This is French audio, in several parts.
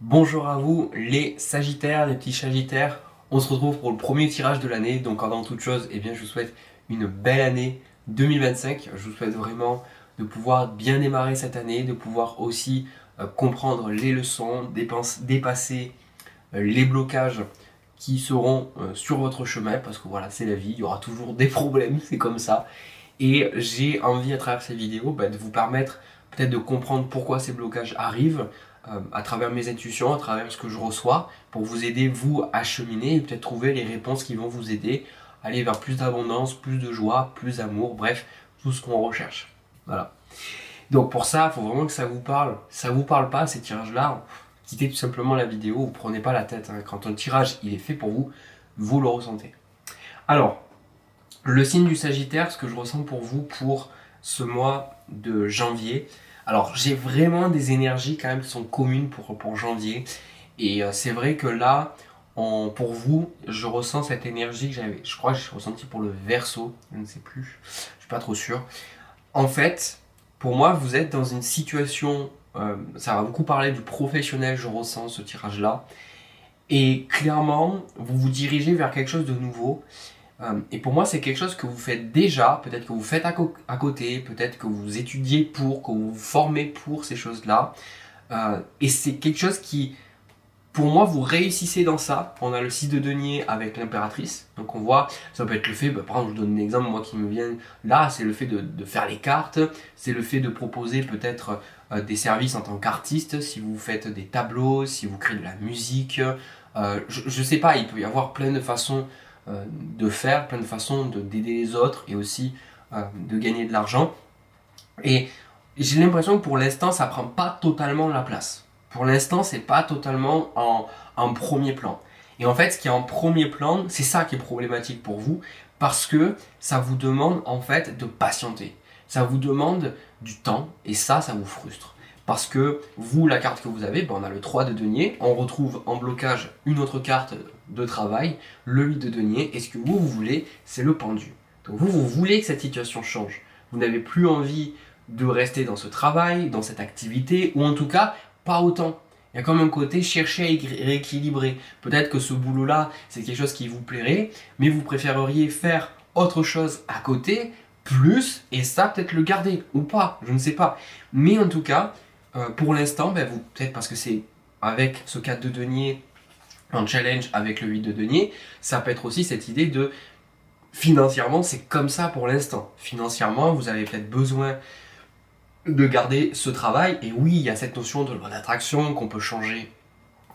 Bonjour à vous les Sagittaires, les petits Sagittaires. On se retrouve pour le premier tirage de l'année. Donc avant toute chose, je vous souhaite une belle année 2025. Je vous souhaite vraiment de pouvoir bien démarrer cette année, de pouvoir aussi comprendre les leçons, dépasser les blocages qui seront sur votre chemin. Parce que voilà, c'est la vie, il y aura toujours des problèmes, c'est comme ça. Et j'ai envie à travers ces vidéos de vous permettre peut-être de comprendre pourquoi ces blocages arrivent à travers mes intuitions, à travers ce que je reçois, pour vous aider vous à cheminer et peut-être trouver les réponses qui vont vous aider à aller vers plus d'abondance, plus de joie, plus d'amour, bref, tout ce qu'on recherche. Voilà. Donc pour ça, il faut vraiment que ça vous parle. Si ça vous parle pas, ces tirages-là, quittez tout simplement la vidéo, vous prenez pas la tête. Quand un tirage il est fait pour vous, vous le ressentez. Alors, le signe du Sagittaire, ce que je ressens pour vous pour ce mois de janvier. Alors, j'ai vraiment des énergies quand même qui sont communes pour janvier. Et c'est vrai que là, pour vous, je ressens cette énergie que j'avais. Je crois que j'ai ressenti pour le Verseau. Je ne sais plus. Je suis pas trop sûr. En fait, pour moi, vous êtes dans une situation. Ça va beaucoup parler du professionnel, je ressens ce tirage-là. Et clairement, vous vous dirigez vers quelque chose de nouveau. Et pour moi, c'est quelque chose que vous faites déjà, peut-être que vous faites à côté, peut-être que vous étudiez pour, que vous vous formez pour ces choses-là. Et c'est quelque chose qui, pour moi, vous réussissez dans ça. On a le 6 de denier avec l'impératrice. Donc on voit, ça peut être le fait, par exemple, je vous donne un exemple, moi qui me vient là, c'est le fait de faire les cartes, c'est le fait de proposer peut-être des services en tant qu'artiste, si vous faites des tableaux, si vous créez de la musique. Je sais pas, il peut y avoir plein de façons de faire, plein de façons d'aider les autres et aussi de gagner de l'argent. Et j'ai l'impression que pour l'instant, ça prend pas totalement la place. Pour l'instant, c'est pas totalement en premier plan. Et en fait, ce qui est en premier plan, c'est ça qui est problématique pour vous, parce que ça vous demande en fait de patienter. Ça vous demande du temps, et ça vous frustre. Parce que vous, la carte que vous avez, on a le 3 de denier, on retrouve en blocage une autre carte de travail, le 8 de denier, et ce que vous voulez, c'est le pendu. Donc vous voulez que cette situation change. Vous n'avez plus envie de rester dans ce travail, dans cette activité, ou en tout cas, pas autant. Il y a comme un côté chercher à rééquilibrer. Peut-être que ce boulot-là, c'est quelque chose qui vous plairait, mais vous préféreriez faire autre chose à côté, plus, et ça, peut-être le garder, ou pas, je ne sais pas. Mais en tout cas, pour l'instant, vous, peut-être parce que c'est avec ce 4 de denier en challenge avec le 8 de denier, ça peut être aussi cette idée de financièrement, c'est comme ça pour l'instant. Financièrement, vous avez peut-être besoin de garder ce travail, et oui, il y a cette notion de loi d'attraction, qu'on peut changer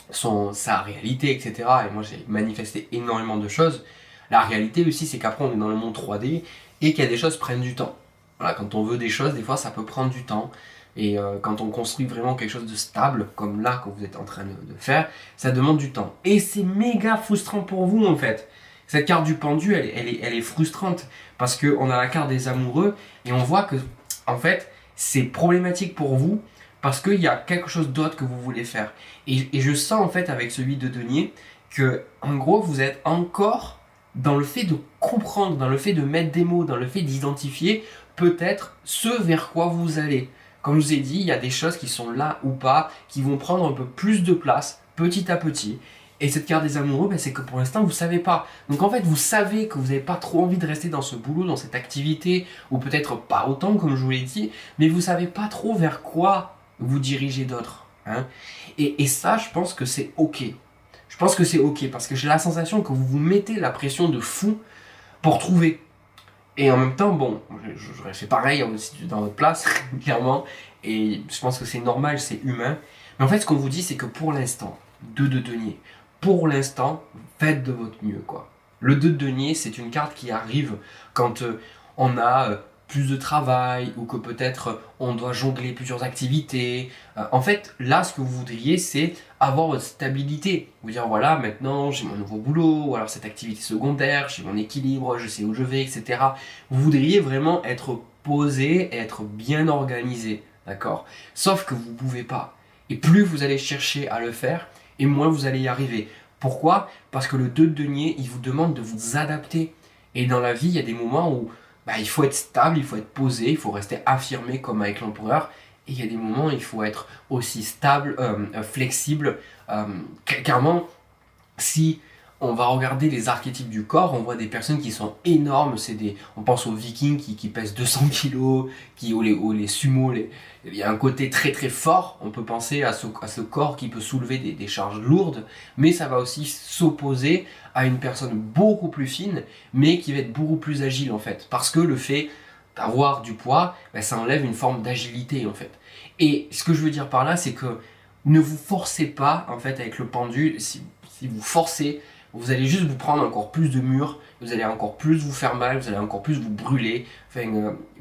sa réalité, etc. Et moi, j'ai manifesté énormément de choses. La réalité aussi, c'est qu'après, on est dans le monde 3D, et qu'il y a des choses qui prennent du temps. Voilà, quand on veut des choses, des fois, ça peut prendre du temps. Et quand on construit vraiment quelque chose de stable, comme là que vous êtes en train de faire, ça demande du temps. Et c'est méga frustrant pour vous en fait. Cette carte du pendu, elle est frustrante parce qu'on a la carte des amoureux et on voit que en fait c'est problématique pour vous parce qu'il y a quelque chose d'autre que vous voulez faire. Et je sens en fait avec celui de denier que en gros vous êtes encore dans le fait de comprendre, dans le fait de mettre des mots, dans le fait d'identifier peut-être ce vers quoi vous allez. Comme je vous ai dit, il y a des choses qui sont là ou pas, qui vont prendre un peu plus de place, petit à petit. Et cette carte des amoureux, c'est que pour l'instant, vous ne savez pas. Donc en fait, vous savez que vous n'avez pas trop envie de rester dans ce boulot, dans cette activité, ou peut-être pas autant, comme je vous l'ai dit, mais vous ne savez pas trop vers quoi vous dirigez d'autres. Et ça, je pense que c'est OK. Je pense que c'est OK, parce que j'ai la sensation que vous vous mettez la pression de fou pour trouver. Et en même temps, bon, j'aurais fait pareil aussi dans votre place, clairement. Et je pense que c'est normal, c'est humain. Mais en fait, ce qu'on vous dit, c'est que pour l'instant, 2 de denier, pour l'instant, faites de votre mieux, quoi. Le 2 de denier, c'est une carte qui arrive quand on a plus de travail ou que peut-être on doit jongler plusieurs activités. En fait, là, ce que vous voudriez, c'est avoir votre stabilité. Vous dire, voilà, maintenant, j'ai mon nouveau boulot, ou alors cette activité secondaire, j'ai mon équilibre, je sais où je vais, etc. Vous voudriez vraiment être posé, être bien organisé, d'accord? Sauf que vous ne pouvez pas. Et plus vous allez chercher à le faire, et moins vous allez y arriver. Pourquoi? Parce que le 2 de denier, il vous demande de vous adapter. Et dans la vie, il y a des moments où il faut être stable, il faut être posé, il faut rester affirmé comme avec l'empereur. Et il y a des moments où il faut être aussi stable, flexible. Clairement, si on va regarder les archétypes du corps, on voit des personnes qui sont énormes. On pense aux vikings qui pèsent 200 kilos, ou les sumo. Il y a un côté très très fort. On peut penser à ce corps qui peut soulever des charges lourdes, mais ça va aussi s'opposer à une personne beaucoup plus fine, mais qui va être beaucoup plus agile en fait. Parce que le fait d'avoir du poids, ben, ça enlève une forme d'agilité en fait. Et ce que je veux dire par là, c'est que ne vous forcez pas en fait avec le pendule. Si vous forcez, vous allez juste vous prendre encore plus de murs, vous allez encore plus vous faire mal, vous allez encore plus vous brûler,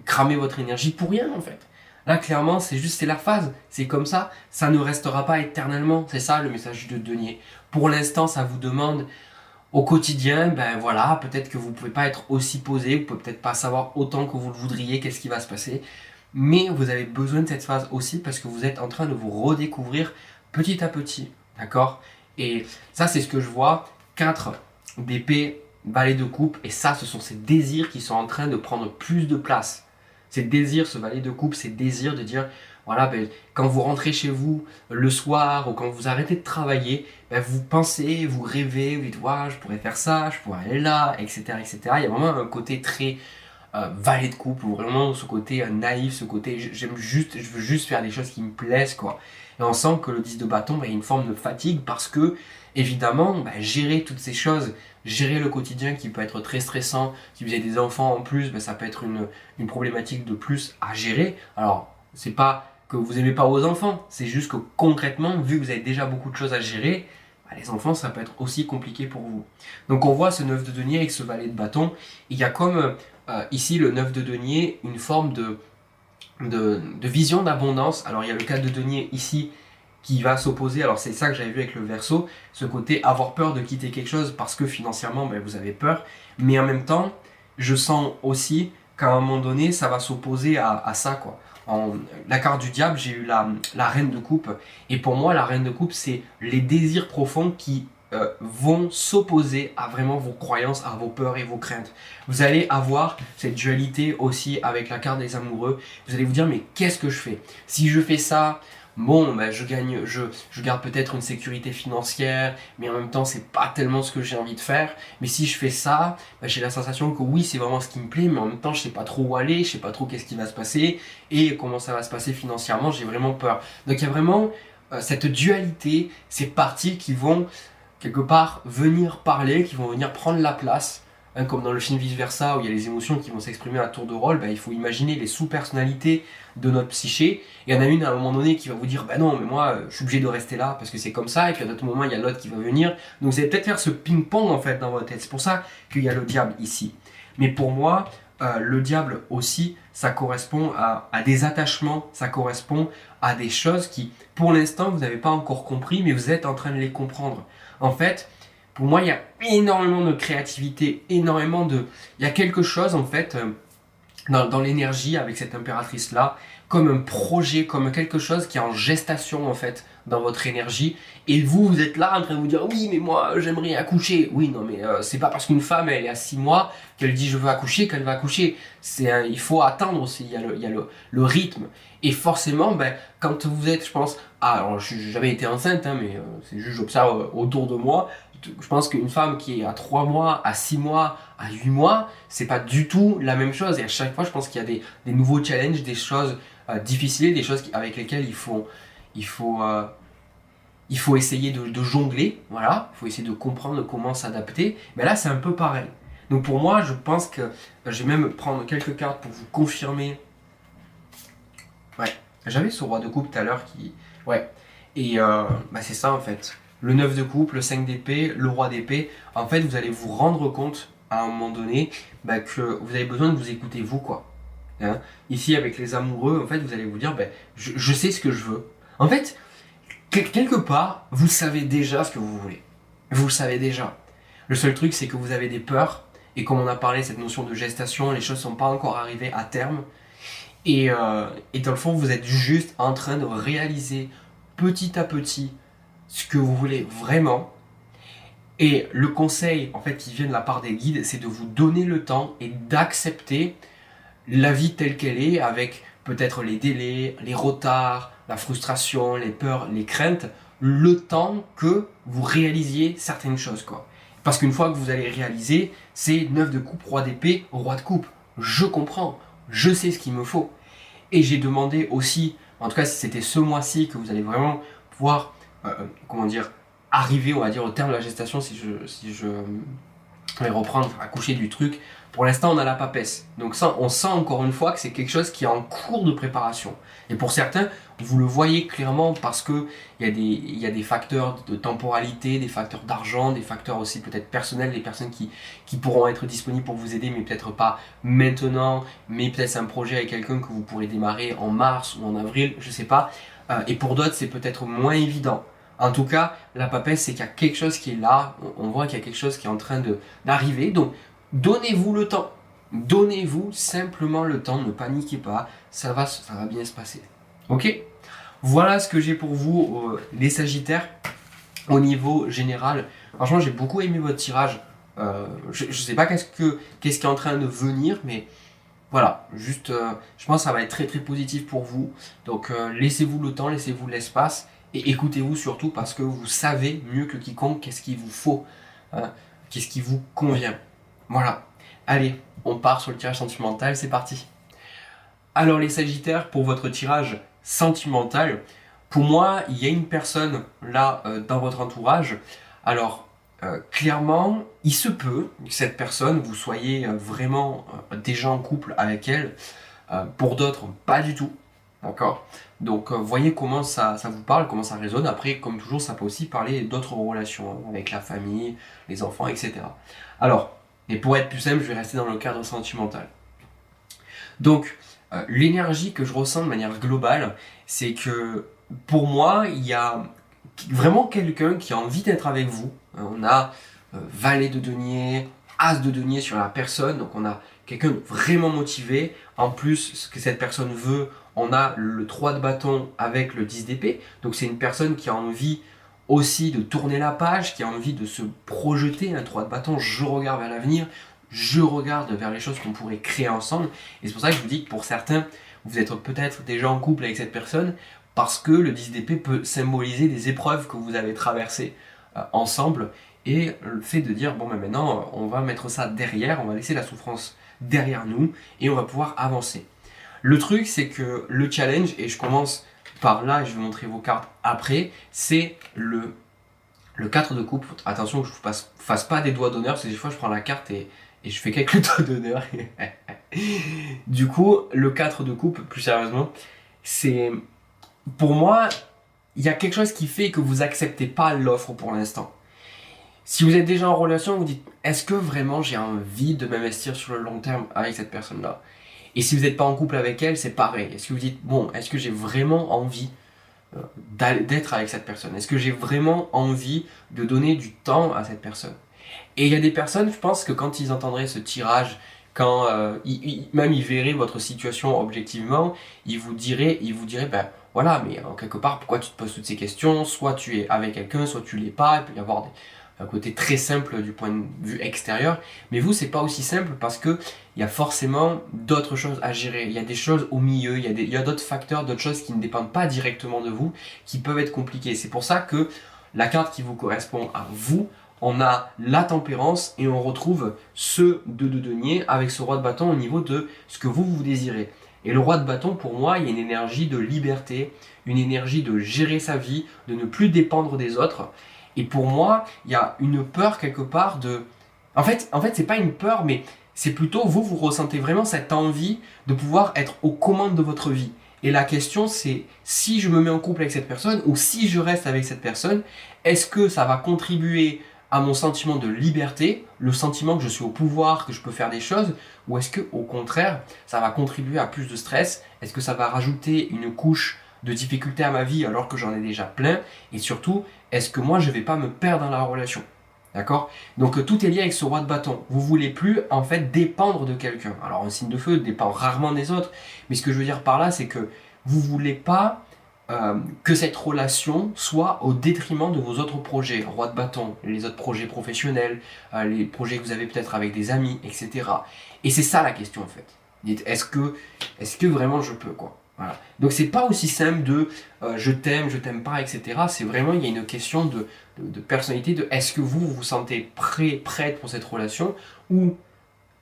cramer votre énergie pour rien en fait. Là clairement c'est la phase, c'est comme ça ne restera pas éternellement, c'est ça le message de Denier. Pour l'instant ça vous demande au quotidien, ben voilà, peut-être que vous ne pouvez pas être aussi posé, vous ne pouvez peut-être pas savoir autant que vous le voudriez, qu'est-ce qui va se passer, mais vous avez besoin de cette phase aussi parce que vous êtes en train de vous redécouvrir petit à petit, d'accord? Et ça c'est ce que je vois. 4 d'épée, valet de coupe, et ça, ce sont ces désirs qui sont en train de prendre plus de place. Ces désirs, ce valet de coupe, ces désirs de dire, voilà, ben, quand vous rentrez chez vous le soir ou quand vous arrêtez de travailler, ben, vous pensez, vous rêvez, vous dites, ouais, je pourrais faire ça, je pourrais aller là, etc., etc. Il y a vraiment un côté très valet de coupe, ou vraiment ce côté naïf, ce côté, je veux juste faire des choses qui me plaisent, quoi. Et on sent que le 10 de bâton, ben, il y a une forme de fatigue parce que évidemment, gérer toutes ces choses, gérer le quotidien qui peut être très stressant, si vous avez des enfants en plus, ça peut être une problématique de plus à gérer. Alors, c'est pas que vous n'aimez pas vos enfants, c'est juste que concrètement, vu que vous avez déjà beaucoup de choses à gérer, les enfants, ça peut être aussi compliqué pour vous. Donc on voit ce 9 de denier avec ce valet de bâton. Il y a comme ici le 9 de denier, une forme de vision d'abondance. Alors il y a le 4 de denier ici, qui va s'opposer, alors c'est ça que j'avais vu avec le Verseau, ce côté avoir peur de quitter quelque chose parce que financièrement vous avez peur, mais en même temps je sens aussi qu'à un moment donné ça va s'opposer à ça quoi. La carte du diable, j'ai eu la reine de coupe, et pour moi la reine de coupe c'est les désirs profonds qui vont s'opposer à vraiment vos croyances, à vos peurs et vos craintes. Vous allez avoir cette dualité aussi avec la carte des amoureux, vous allez vous dire mais qu'est-ce que je fais? Si je fais ça, bon, je garde peut-être une sécurité financière, mais en même temps, c'est pas tellement ce que j'ai envie de faire. Mais si je fais ça, j'ai la sensation que oui, c'est vraiment ce qui me plaît, mais en même temps, je sais pas trop où aller, je sais pas trop qu'est-ce qui va se passer et comment ça va se passer financièrement, j'ai vraiment peur. Donc il y a vraiment cette dualité, ces parties qui vont quelque part venir parler, qui vont venir prendre la place. Comme dans le film Vice Versa où il y a les émotions qui vont s'exprimer à tour de rôle, il faut imaginer les sous-personnalités de notre psyché. Il y en a une à un moment donné qui va vous dire non mais moi je suis obligé de rester là parce que c'est comme ça, et puis à d'autres moments il y a l'autre qui va venir. Donc vous allez peut-être faire ce ping-pong en fait dans votre tête. C'est pour ça qu'il y a le diable ici. Mais pour moi, le diable aussi, ça correspond à des attachements, ça correspond à des choses qui, pour l'instant, vous n'avez pas encore compris, mais vous êtes en train de les comprendre. En fait, pour moi, il y a énormément de créativité, il y a quelque chose en fait dans l'énergie avec cette impératrice-là, comme un projet, comme quelque chose qui est en gestation en fait dans votre énergie. Et vous êtes là en train de vous dire oui mais moi j'aimerais accoucher. Oui non mais c'est pas parce qu'une femme elle est à 6 mois qu'elle dit je veux accoucher qu'elle va accoucher. Il faut attendre aussi, il y a le rythme. Et forcément quand vous êtes, je pense, alors je n'ai jamais été enceinte mais c'est juste j'observe autour de moi. Je pense qu'une femme qui est à 3 mois, à 6 mois, à 8 mois, c'est pas du tout la même chose. Et à chaque fois, je pense qu'il y a des nouveaux challenges, des choses difficiles, des choses avec lesquelles il faut essayer de jongler. Voilà, il faut essayer de comprendre comment s'adapter. Mais là, c'est un peu pareil. Donc pour moi, je pense que je vais même prendre quelques cartes pour vous confirmer. Ouais, j'avais ce roi de coupe tout à l'heure qui... Ouais, et c'est ça en fait. Le 9 de coupe, le 5 d'épée, le roi d'épée. En fait, vous allez vous rendre compte à un moment donné que vous avez besoin de vous écouter vous quoi. Hein, ici avec les amoureux, en fait, vous allez vous dire je sais ce que je veux. En fait, quelque part, vous savez déjà ce que vous voulez. Vous le savez déjà. Le seul truc, c'est que vous avez des peurs. Et comme on a parlé, cette notion de gestation, les choses ne sont pas encore arrivées à terme. Et dans le fond, vous êtes juste en train de réaliser petit à petit ce que vous voulez vraiment. Et le conseil en fait qui vient de la part des guides, c'est de vous donner le temps et d'accepter la vie telle qu'elle est, avec peut-être les délais, les retards, la frustration, les peurs, les craintes, le temps que vous réalisiez certaines choses, quoi. Parce qu'une fois que vous allez réaliser, c'est 9 de coupe, roi d'épée, roi de coupe. Je comprends, je sais ce qu'il me faut. Et j'ai demandé aussi, en tout cas si c'était ce mois-ci que vous allez vraiment pouvoir, arriver, on va dire, au terme de la gestation, si je vais reprendre, accoucher du truc. Pour l'instant, on a la papesse. Donc ça, on sent encore une fois que c'est quelque chose qui est en cours de préparation. Et pour certains, vous le voyez clairement parce que il y a des facteurs de temporalité, des facteurs d'argent, des facteurs aussi peut-être personnels, des personnes qui pourront être disponibles pour vous aider, mais peut-être pas maintenant, mais peut-être c'est un projet avec quelqu'un que vous pourrez démarrer en mars ou en avril, je sais pas. Et pour d'autres, c'est peut-être moins évident. En tout cas, la papesse, c'est qu'il y a quelque chose qui est là, on voit qu'il y a quelque chose qui est en train d'arriver, donc donnez-vous le temps. Donnez-vous simplement le temps, ne paniquez pas, ça va bien se passer. Ok? Voilà ce que j'ai pour vous, les Sagittaires, au niveau général. Franchement, j'ai beaucoup aimé votre tirage. Je sais pas qu'est-ce qui est en train de venir, mais voilà, juste, je pense que ça va être très très positif pour vous. Donc laissez-vous le temps, laissez-vous l'espace. Et écoutez-vous surtout parce que vous savez mieux que quiconque qu'est-ce qu'il vous faut, hein, qu'est-ce qui vous convient. Voilà. Allez, on part sur le tirage sentimental, c'est parti. Alors les Sagittaires, pour votre tirage sentimental, pour moi, il y a une personne là dans votre entourage. Alors, clairement, il se peut que cette personne, vous soyez vraiment déjà en couple avec elle. Pour d'autres, pas du tout. D'accord? Donc, voyez comment ça vous parle, comment ça résonne. Après, comme toujours, ça peut aussi parler d'autres relations, hein, avec la famille, les enfants, etc. Alors, et pour être plus simple, je vais rester dans le cadre sentimental. Donc, l'énergie que je ressens de manière globale, c'est que pour moi, il y a vraiment quelqu'un qui a envie d'être avec vous. On a valet de denier, as de denier sur la personne, donc on a quelqu'un de vraiment motivé. En plus, ce que cette personne veut, on a le 3 de bâton avec le 10 d'épée. Donc c'est une personne qui a envie aussi de tourner la page, qui a envie de se projeter. Un 3 de bâton, je regarde vers l'avenir, je regarde vers les choses qu'on pourrait créer ensemble. Et c'est pour ça que je vous dis que pour certains, vous êtes peut-être déjà en couple avec cette personne, parce que le 10 d'épée peut symboliser des épreuves que vous avez traversées ensemble. Et le fait de dire, bon ben maintenant, on va mettre ça derrière, on va laisser la souffrance derrière nous, et on va pouvoir avancer. Le truc, c'est que le challenge, et je commence par là, et je vais montrer vos cartes après, c'est le 4 de coupe. Attention que je ne fasse pas des doigts d'honneur, parce que des fois je prends la carte et je fais quelques doigts d'honneur. Du coup, le 4 de coupe, plus sérieusement, c'est... Pour moi, il y a quelque chose qui fait que vous acceptez pas l'offre pour l'instant. Si vous êtes déjà en relation, vous dites, est-ce que vraiment j'ai envie de m'investir sur le long terme avec cette personne-là? Et si vous n'êtes pas en couple avec elle, c'est pareil. Est-ce que vous dites, bon, est-ce que j'ai vraiment envie d'être avec cette personne? Est-ce que j'ai vraiment envie de donner du temps à cette personne? Et il y a des personnes, je pense que quand ils entendraient ce tirage, quand même ils verraient votre situation objectivement, ils vous diraient, ben voilà, mais en quelque part, pourquoi tu te poses toutes ces questions? Soit tu es avec quelqu'un, soit tu l'es pas. Il peut y avoir un côté très simple du point de vue extérieur, mais vous, c'est pas aussi simple parce que il y a forcément d'autres choses à gérer. Il y a des choses au milieu, il y a d'autres facteurs, d'autres choses qui ne dépendent pas directement de vous, qui peuvent être compliquées. C'est pour ça que la carte qui vous correspond à vous, on a la tempérance et on retrouve ce 2 de denier avec ce roi de bâton au niveau de ce que vous désirez. Et le roi de bâton, pour moi, il y a une énergie de liberté, une énergie de gérer sa vie, de ne plus dépendre des autres. Et pour moi, il y a une peur quelque part de... En fait, c'est pas une peur, mais c'est plutôt vous ressentez vraiment cette envie de pouvoir être aux commandes de votre vie. Et la question, c'est si je me mets en couple avec cette personne ou si je reste avec cette personne, est-ce que ça va contribuer à mon sentiment de liberté, le sentiment que je suis au pouvoir, que je peux faire des choses, ou est-ce que au contraire, ça va contribuer à plus de stress? Est-ce que ça va rajouter une couche de difficultés à ma vie alors que j'en ai déjà plein? Et surtout, est-ce que moi je vais pas me perdre dans la relation? D'accord? Donc tout est lié avec ce roi de bâton. Vous voulez plus en fait dépendre de quelqu'un. Alors un signe de feu dépend rarement des autres, mais ce que je veux dire par là, c'est que vous voulez pas que cette relation soit au détriment de vos autres projets, roi de bâton, les autres projets professionnels, les projets que vous avez peut-être avec des amis, etc. Et c'est ça la question en fait. Dites, est-ce que vraiment je peux, quoi. Voilà. Donc c'est pas aussi simple de je t'aime pas, etc. C'est vraiment, il y a une question de personnalité, de est-ce que vous vous sentez prête pour cette relation ou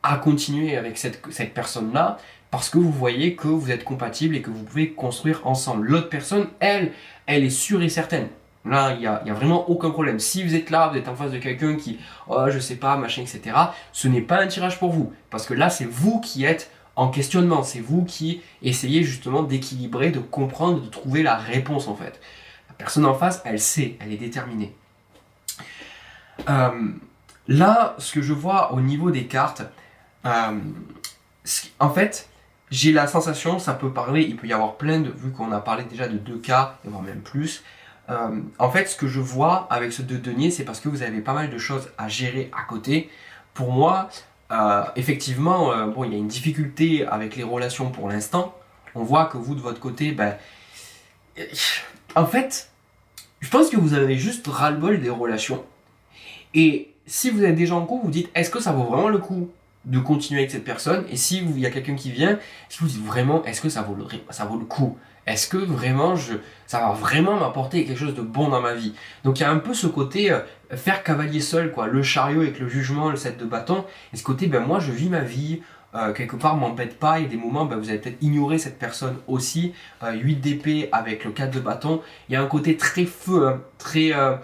à continuer avec cette personne-là parce que vous voyez que vous êtes compatible et que vous pouvez construire ensemble. L'autre personne, elle est sûre et certaine. Là, il y a vraiment aucun problème. Si vous êtes là, vous êtes en face de quelqu'un qui, oh, je sais pas, machin, etc., ce n'est pas un tirage pour vous. Parce que là, c'est vous qui êtes en questionnement. C'est vous qui essayez justement d'équilibrer, de comprendre, de trouver la réponse en fait. La personne en face, elle sait, elle est déterminée. Là, ce que je vois au niveau des cartes, en fait, j'ai la sensation, ça peut parler, il peut y avoir plein de, vu qu'on a parlé déjà de 2 cas, voire même plus. En fait, ce que je vois avec ce 2 deniers, c'est parce que vous avez pas mal de choses à gérer à côté. Pour moi, effectivement, bon, il y a une difficulté avec les relations pour l'instant. On voit que vous, de votre côté, en fait, je pense que vous avez juste ras-le-bol des relations. Et si vous êtes déjà en couple, vous dites, est-ce que ça vaut vraiment le coup de continuer avec cette personne? Et si il y a quelqu'un qui vient, si vous dites vraiment, est-ce que ça vaut le coup? Est-ce que vraiment, ça va vraiment m'apporter quelque chose de bon dans ma vie? Donc il y a un peu ce côté faire cavalier seul, quoi. Le chariot avec le jugement, le 7 de bâton. Et ce côté, moi je vis ma vie, quelque part m'embête pas. Il y a des moments, vous allez peut-être ignorer cette personne aussi. 8 d'épée avec le 4 de bâton. Il y a un côté très feu, hein,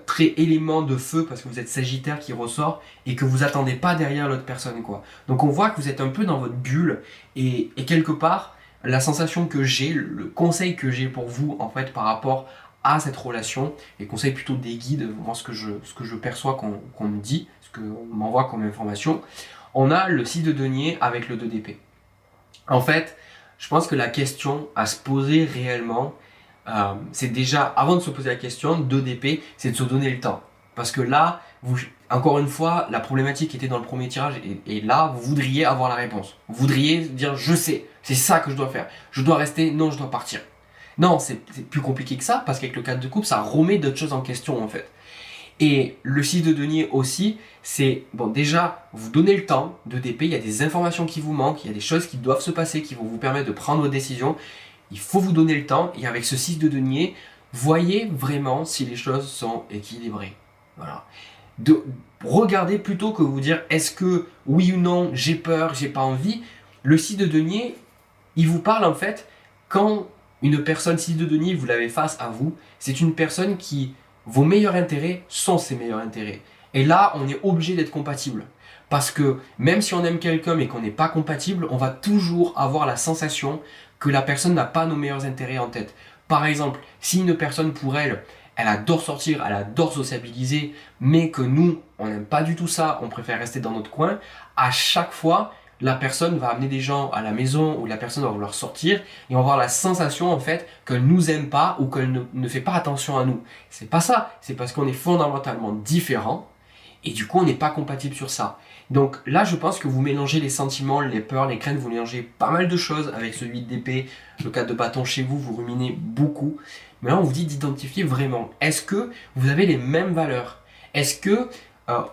très élément de feu parce que vous êtes Sagittaire qui ressort et que vous attendez pas derrière l'autre personne, quoi. Donc on voit que vous êtes un peu dans votre bulle et quelque part la sensation que j'ai, le conseil que j'ai pour vous en fait par rapport à cette relation, et conseil plutôt des guides, moi ce que je perçois qu'on me dit, ce qu'on m'envoie comme information, on a le 6 de denier avec le 2 d'épée. En fait, je pense que la question à se poser réellement, c'est déjà, avant de se poser la question, 2 d'épée, c'est de se donner le temps. Parce que là, encore une fois, la problématique était dans le premier tirage, et là, vous voudriez avoir la réponse. Vous voudriez dire, je sais, c'est ça que je dois faire. Je dois rester, non, je dois partir. Non, c'est plus compliqué que ça, parce qu'avec le 4 de coupe, ça remet d'autres choses en question, en fait. Et le 6 de denier aussi, c'est, bon, déjà, vous donnez le temps de d'épée, il y a des informations qui vous manquent, il y a des choses qui doivent se passer, qui vont vous permettre de prendre vos décisions. Il faut vous donner le temps, et avec ce 6 de denier, voyez vraiment si les choses sont équilibrées. Voilà. Regardez plutôt que vous dire est-ce que oui ou non, j'ai peur, j'ai pas envie. Le 6 de denier, il vous parle en fait, quand une personne 6 de denier, vous l'avez face à vous, c'est une personne qui, vos meilleurs intérêts sont ses meilleurs intérêts. Et là, on est obligé d'être compatible. Parce que même si on aime quelqu'un mais qu'on n'est pas compatible, on va toujours avoir la sensation que la personne n'a pas nos meilleurs intérêts en tête. Par exemple, si une personne pour elle, elle adore sortir, elle adore sociabiliser, mais que nous, on n'aime pas du tout ça, on préfère rester dans notre coin, à chaque fois, la personne va amener des gens à la maison ou la personne va vouloir sortir et on va avoir la sensation en fait qu'elle nous aime pas ou qu'elle ne fait pas attention à nous. C'est pas ça, c'est parce qu'on est fondamentalement différents et du coup on n'est pas compatible sur ça. Donc là je pense que vous mélangez les sentiments, les peurs, les craintes, vous mélangez pas mal de choses avec ce 8 d'épée, le 4 de bâton chez vous, vous ruminez beaucoup. Mais là on vous dit d'identifier vraiment, est-ce que vous avez les mêmes valeurs? Est-ce que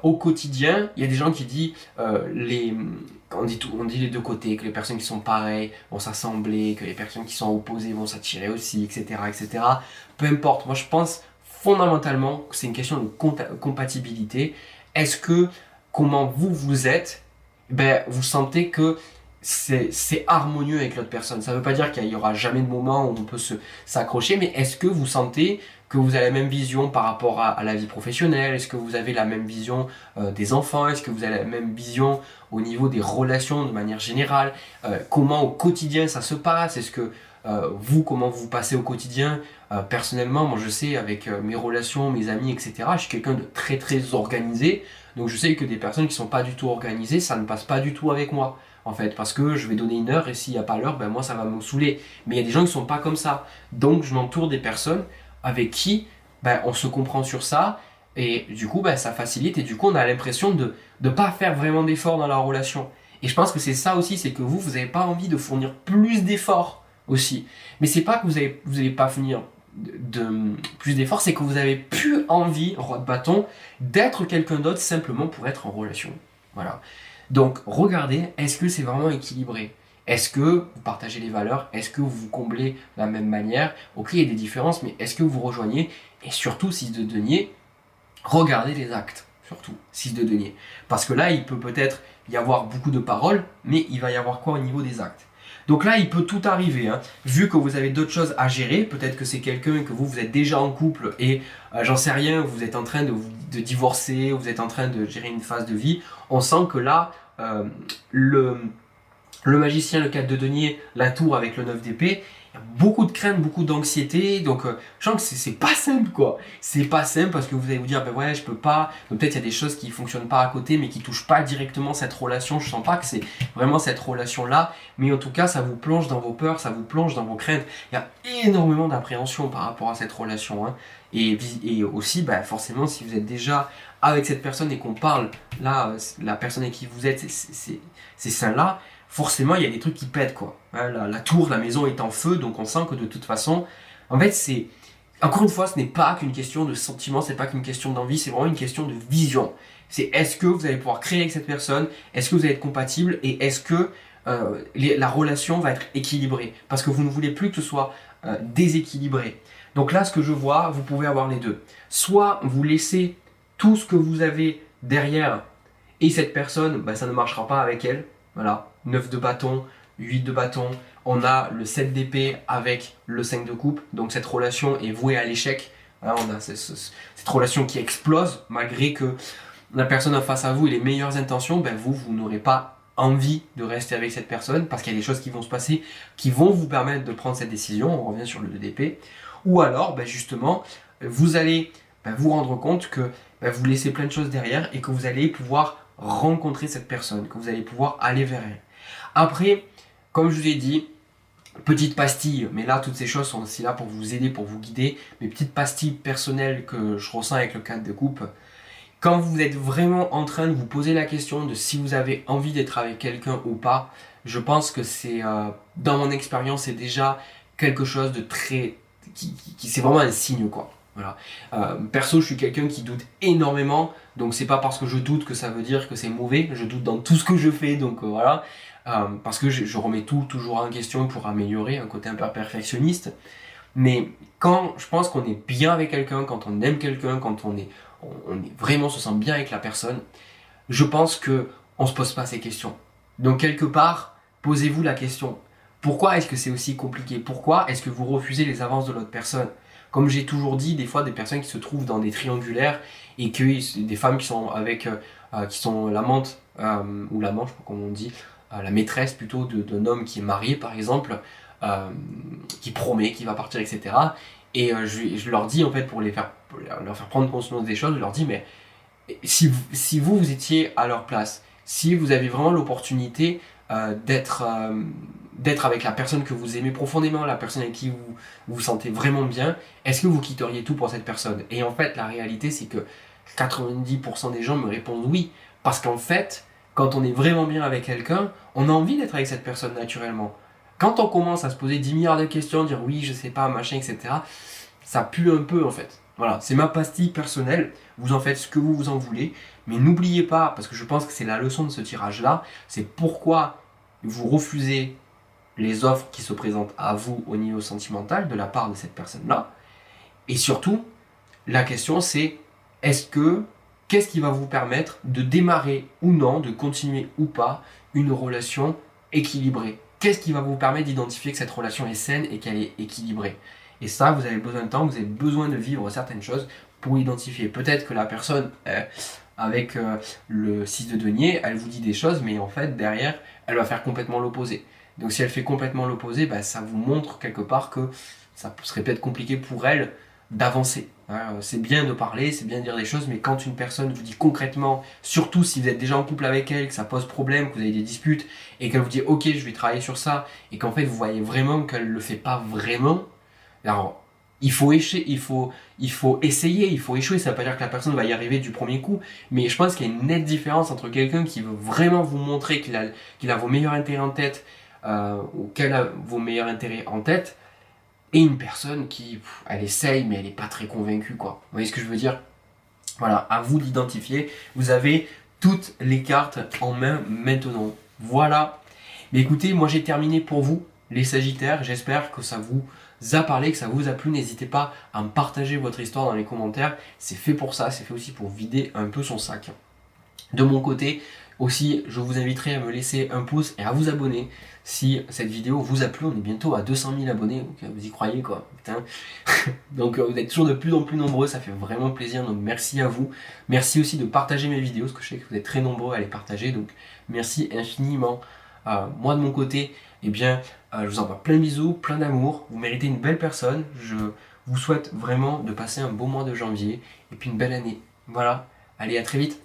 au quotidien, il y a des gens qui disent on dit les deux côtés, que les personnes qui sont pareilles vont s'assembler, que les personnes qui sont opposées vont s'attirer aussi, etc., etc. Peu importe, moi je pense fondamentalement que c'est une question de compatibilité. Est-ce que comment vous êtes, vous sentez que c'est harmonieux avec l'autre personne? Ça ne veut pas dire qu'il n'y aura jamais de moment où on peut s'accrocher, mais est-ce que vous sentez que vous avez la même vision par rapport à la vie professionnelle? Est-ce que vous avez la même vision des enfants? Est-ce que vous avez la même vision au niveau des relations de manière générale? Comment au quotidien ça se passe? Est-ce que comment vous passez au quotidien? Personnellement, moi je sais avec mes relations, mes amis, etc., je suis quelqu'un de très très organisé. Donc je sais que des personnes qui ne sont pas du tout organisées, ça ne passe pas du tout avec moi. En fait, parce que je vais donner une heure et s'il n'y a pas l'heure, moi ça va me saouler. Mais il y a des gens qui ne sont pas comme ça. Donc je m'entoure des personnes avec qui on se comprend sur ça et du coup ça facilite et du coup on a l'impression de ne pas faire vraiment d'efforts dans la relation. Et je pense que c'est ça aussi, c'est que vous n'avez pas envie de fournir plus d'efforts aussi. Mais c'est pas que vous allez pas fournir de plus d'efforts, c'est que vous avez plus envie, roi de bâton, d'être quelqu'un d'autre simplement pour être en relation. Voilà. Donc regardez, est-ce que c'est vraiment équilibré? Est-ce que vous partagez les valeurs? Est-ce que vous vous comblez de la même manière? Ok, il y a des différences, mais est-ce que vous rejoignez? Et surtout, 6 de denier, regardez les actes, surtout, 6 de denier. Parce que là, il peut peut-être y avoir beaucoup de paroles, mais il va y avoir quoi au niveau des actes? Donc là, il peut tout arriver. Hein. Vu que vous avez d'autres choses à gérer, peut-être que c'est quelqu'un que vous êtes déjà en couple et j'en sais rien, vous êtes en train de divorcer, vous êtes en train de gérer une phase de vie. On sent que là, le magicien, le 4 de denier, la tour avec le 9 d'épée, il y a beaucoup de crainte, beaucoup d'anxiété, donc je sens que c'est pas simple quoi. C'est pas simple parce que vous allez vous dire, ben ouais, je peux pas, donc peut-être il y a des choses qui fonctionnent pas à côté, mais qui touchent pas directement cette relation, je sens pas que c'est vraiment cette relation-là, mais en tout cas, ça vous plonge dans vos peurs, ça vous plonge dans vos craintes. Il y a énormément d'appréhension par rapport à cette relation, hein. Et aussi, ben, forcément, si vous êtes déjà avec cette personne et qu'on parle, là, la personne avec qui vous êtes, c'est ça-là, forcément il y a des trucs qui pètent quoi. Hein, la tour, la maison est en feu, donc on sent que de toute façon, en fait c'est, encore une fois, ce n'est pas qu'une question de sentiment, c'est pas qu'une question d'envie, c'est vraiment une question de vision. C'est est-ce que vous allez pouvoir créer avec cette personne, est-ce que vous allez être compatible et est-ce que la relation va être équilibrée, parce que vous ne voulez plus que ce soit déséquilibré. Donc là, ce que je vois, vous pouvez avoir les deux. Soit vous laissez tout ce que vous avez derrière et cette personne, bah, ça ne marchera pas avec elle. Voilà, 9 de bâton, 8 de bâton. On a le 7 d'épée avec le 5 de coupe. Donc cette relation est vouée à l'échec. Voilà, on a cette relation qui explose malgré que la personne en face à vous ait les meilleures intentions. Ben vous n'aurez pas envie de rester avec cette personne parce qu'il y a des choses qui vont se passer qui vont vous permettre de prendre cette décision. On revient sur le 2 d'épée. Ou alors, ben justement, vous allez vous rendre compte que vous laissez plein de choses derrière et que vous allez pouvoir rencontrer cette personne, que vous allez pouvoir aller vers elle. Après, comme je vous ai dit, petite pastille, mais là toutes ces choses sont aussi là pour vous aider, pour vous guider, mes petites pastilles personnelles que je ressens avec le 4 de coupe. Quand vous êtes vraiment en train de vous poser la question de si vous avez envie d'être avec quelqu'un ou pas, je pense que c'est, dans mon expérience, c'est déjà quelque chose de très... c'est vraiment un signe quoi. Voilà. Perso, je suis quelqu'un qui doute énormément, donc c'est pas parce que je doute que ça veut dire que c'est mauvais. Je doute dans tout ce que je fais, donc voilà. Parce que je remets tout toujours en question pour améliorer, un côté un peu perfectionniste. Mais quand je pense qu'on est bien avec quelqu'un, quand on aime quelqu'un, quand on est vraiment se sent bien avec la personne, je pense que on se pose pas ces questions. Donc quelque part, posez-vous la question. Pourquoi est-ce que c'est aussi compliqué? Pourquoi est-ce que vous refusez les avances de l'autre personne? Comme j'ai toujours dit, des fois des personnes qui se trouvent dans des triangulaires et que des femmes qui sont avec, qui sont l'amante ou l'amant, je sais pas comment on dit, la maîtresse plutôt d'un homme qui est marié par exemple, qui promet, qui va partir, etc. Et je leur dis en fait pour leur faire prendre conscience des choses, je leur dis mais si vous étiez à leur place, si vous avez vraiment l'opportunité d'être avec la personne que vous aimez profondément, la personne avec qui vous vous sentez vraiment bien, est-ce que vous quitteriez tout pour cette personne? Et en fait, la réalité, c'est que 90% des gens me répondent oui. Parce qu'en fait, quand on est vraiment bien avec quelqu'un, on a envie d'être avec cette personne naturellement. Quand on commence à se poser 10 milliards de questions, dire oui, je sais pas, machin, etc., ça pue un peu en fait. Voilà, c'est ma pastille personnelle, vous en faites ce que vous en voulez, mais n'oubliez pas, parce que je pense que c'est la leçon de ce tirage-là, c'est pourquoi vous refusez les offres qui se présentent à vous au niveau sentimental de la part de cette personne-là. Et surtout, la question c'est, qu'est-ce qui va vous permettre de démarrer ou non, de continuer ou pas une relation équilibrée? Qu'est-ce qui va vous permettre d'identifier que cette relation est saine et qu'elle est équilibrée? Et ça, vous avez besoin de temps, vous avez besoin de vivre certaines choses pour identifier. Peut-être que la personne, avec le 6 de denier, elle vous dit des choses, mais en fait, derrière, elle va faire complètement l'opposé. Donc si elle fait complètement l'opposé, ça vous montre quelque part que ça serait peut-être compliqué pour elle d'avancer. C'est bien de parler, c'est bien de dire des choses, mais quand une personne vous dit concrètement, surtout si vous êtes déjà en couple avec elle, que ça pose problème, que vous avez des disputes, et qu'elle vous dit ok, je vais travailler sur ça, et qu'en fait vous voyez vraiment qu'elle ne le fait pas vraiment, alors il faut essayer, il faut échouer, ça ne veut pas dire que la personne va y arriver du premier coup, mais je pense qu'il y a une nette différence entre quelqu'un qui veut vraiment vous montrer qu'il a vos meilleurs intérêts en tête, ou qu'elle a vos meilleurs intérêts en tête, et une personne qui, elle essaye, mais elle n'est pas très convaincue, quoi. Vous voyez ce que je veux dire? Voilà, à vous d'identifier. Vous avez toutes les cartes en main maintenant. Voilà. Mais écoutez, moi j'ai terminé pour vous, les Sagittaires. J'espère que ça vous a parlé, que ça vous a plu. N'hésitez pas à me partager votre histoire dans les commentaires. C'est fait pour ça, c'est fait aussi pour vider un peu son sac. De mon côté, aussi, je vous inviterai à me laisser un pouce et à vous abonner si cette vidéo vous a plu. On est bientôt à 200 000 abonnés, donc vous y croyez quoi, putain. Donc vous êtes toujours de plus en plus nombreux, ça fait vraiment plaisir, donc merci à vous. Merci aussi de partager mes vidéos, parce que je sais que vous êtes très nombreux à les partager, donc merci infiniment. Moi de mon côté, eh bien, je vous envoie plein de bisous, plein d'amour, vous méritez une belle personne, je vous souhaite vraiment de passer un beau mois de janvier, et puis une belle année. Voilà, allez à très vite.